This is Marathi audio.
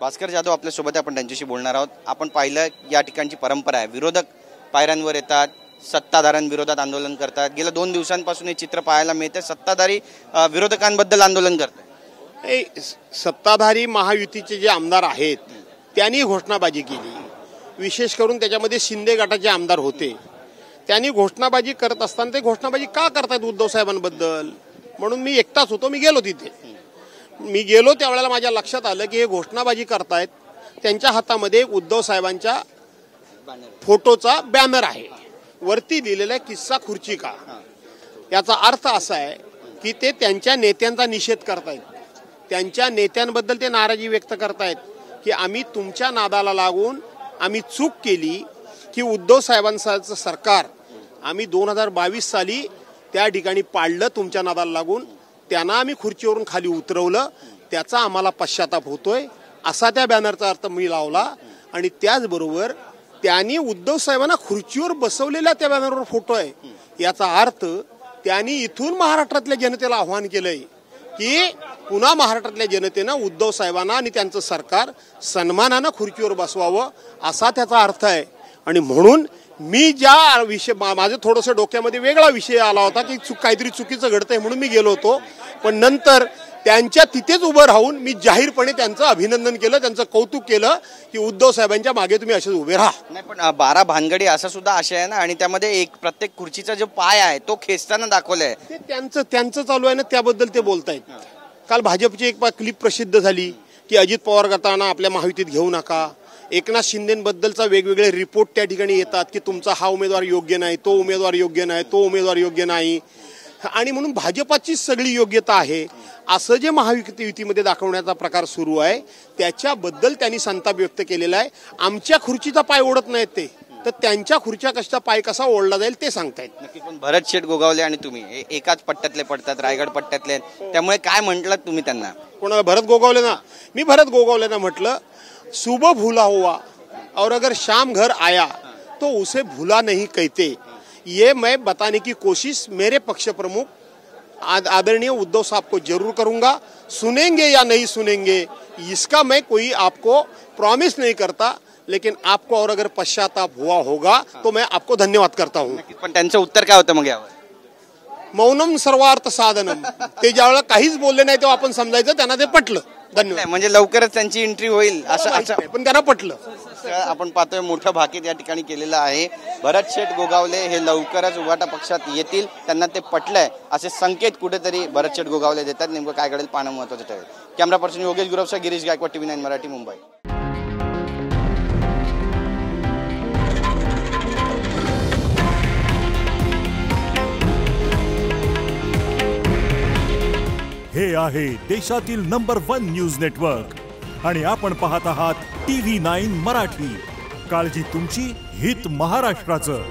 भास्कर जाधव आपल्यासोबत आपण त्यांच्याशी बोलणार आहोत। आपण पाहिलं या ठिकाणची परंपरा आहे, विरोधक पायऱ्यांवर येतात, सत्ताधाऱ्यांविरोधात आंदोलन करतात। गेल्या 2 दिवसांपासून हे चित्र पाहायला मिळते, सत्ताधारी विरोधकांबद्दल आंदोलन करतात। सत्ताधारी महायुतीचे जे आमदार आहेत त्यांनी घोषणाबाजी केली, विशेष करून त्याच्यामध्ये शिंदे गटाचे आमदार होते। त्यांनी घोषणाबाजी करत असताना ते घोषणाबाजी का करतायत उद्धव साहेबांबद्दल म्हणून मी एकटाच होतो, मी गेलो तिथे। मी गेलो त्यावेळेला माझ्या लक्षात आलं की हे घोषणाबाजी करतायत, त्यांच्या हातामध्ये उद्धव साहेबांच्या फोटोचा बॅनर आहे, वरती लिहिलेला आहे किस्सा खुर्ची का। याचा अर्थ असा आहे की ते त्यांच्या नेत्यांचा निषेध करतायत, त्यांच्या नेत्यांबद्दल ते नाराजी व्यक्त करतायत की आम्ही तुमच्या नादाला लागून आम्ही चूक केली की उद्धव साहेबांचं सरकार आम्ही 2022 साली त्या ठिकाणी पाडलं, तुमच्या नादाला लागून त्यांना आम्ही खुर्चीवरून खाली उतरवलं, त्याचा आम्हाला पश्चाताप होतोय असा त्या बॅनरचा अर्थ मी लावला। आणि त्याचबरोबर त्यांनी उद्धव साहेबांना खुर्चीवर बसवलेल्या त्या बॅनरवर फोटो आहे, याचा अर्थ त्यांनी इथून महाराष्ट्रातल्या जनतेला आव्हान केलंय की पुन्हा महाराष्ट्रातल्या जनतेनं उद्धव साहेबांना आणि त्यांचं सरकार सन्मानानं खुर्चीवर बसवावं असा त्याचा अर्थ आहे। आणि म्हणून मी ज्या विषय माझं थोडंसं डोक्यामध्ये वेगळा विषय आला होता की काहीतरी चुकीचं घडतंय म्हणून मी गेलो होतो, पण नंतर त्यांच्या तिथेच उभं राहून मी जाहीरपणे त्यांचं अभिनंदन केलं, त्यांचं कौतुक केलं की उद्धव साहेबांच्या मागे तुम्ही असेच उभे राहा। नाही पण 12 भानगडी असा सुद्धा आशय आहे ना, आणि त्यामध्ये एक प्रत्येक खुर्चीचा जो पाय आहे तो खेचताना दाखवलाय, ते त्यांचं चालू आहे ना, त्याबद्दल ते बोलतायत। काल भाजपची एक क्लिप प्रसिद्ध झाली की अजित पवार गटांना आपल्या महायुतीत घेऊ नका, एकनाथ शिंदेबद्दलचा वेगवेगळे रिपोर्ट त्या ठिकाणी येतात की तुमचा हा उमेदवार योग्य नाही, तो उमेदवार योग्य नाही, तो उमेदवार योग्य नाही, आणि म्हणून भाजपाची सगळी योग्यता आहे असं जे महायुतीमध्ये दाखवण्याचा प्रकार सुरू आहे त्याच्याबद्दल त्यांनी संताप व्यक्त केलेला आहे। आमच्या खुर्चीचा पाय ओढत नाहीत ते, तर त्यांच्या खुर्च्या कशा पाय कसा ओढला जाईल ते सांगतायत। नक्की, पण भरत शेठ गोगावले आणि तुम्ही एकाच पट्ट्यातले पडतात, रायगड पट्ट्यातले, त्यामुळे काय म्हटलं तुम्ही त्यांना? कोणाला? भरत गोगावले ना। मी भरत गोगावलेना म्हटलं सुबह भूला हुआ और अगर शाम घर आया तो उसे भूला नहीं कहते, ये मैं बताने की कोशिश मेरे पक्ष प्रमुख आदरणीय उद्धव साहब को जरूर करूंगा। सुनेंगे या नहीं सुनेंगे इसका मैं कोई आपको प्रॉमिस नहीं करता, लेकिन आपको और अगर पश्चाताप हुआ होगा तो मैं आपको धन्यवाद करता हूँ। पण त्यांचं उत्तर काय होतं मग यावर? मौनम सर्वार्थ साधनम। ते ज्यावेळेला काहीच बोलले नाही तेव्हा आपण समजायचं त्यांना ते पटलं। धन्यवाद। म्हणजे लवकरच त्यांची एंट्री होईल असं पण त्यांना पटलं। आपण पाहतोय मोठं भाकीत या ठिकाणी केलेलं आहे। भरत शेठ गोगावले हे लवकरच उभाटा पक्षात येतील, त्यांना ते पटलंय असे संकेत कुठेतरी भरत शेठ गोगावले देतात। नेमकं काय घडेल पाहणं महत्त्वाचं ठरेल। कॅमेरा पर्सन योगेश गुरवसह गिरीश गायकवाड, TV9 मराठी, मुंबई। हे आहे देशातील नंबर 1 न्यूज नेटवर्क आणि आपण पाहत आहात TV9 मराठी। काळजी तुमची, हित महाराष्ट्राचं।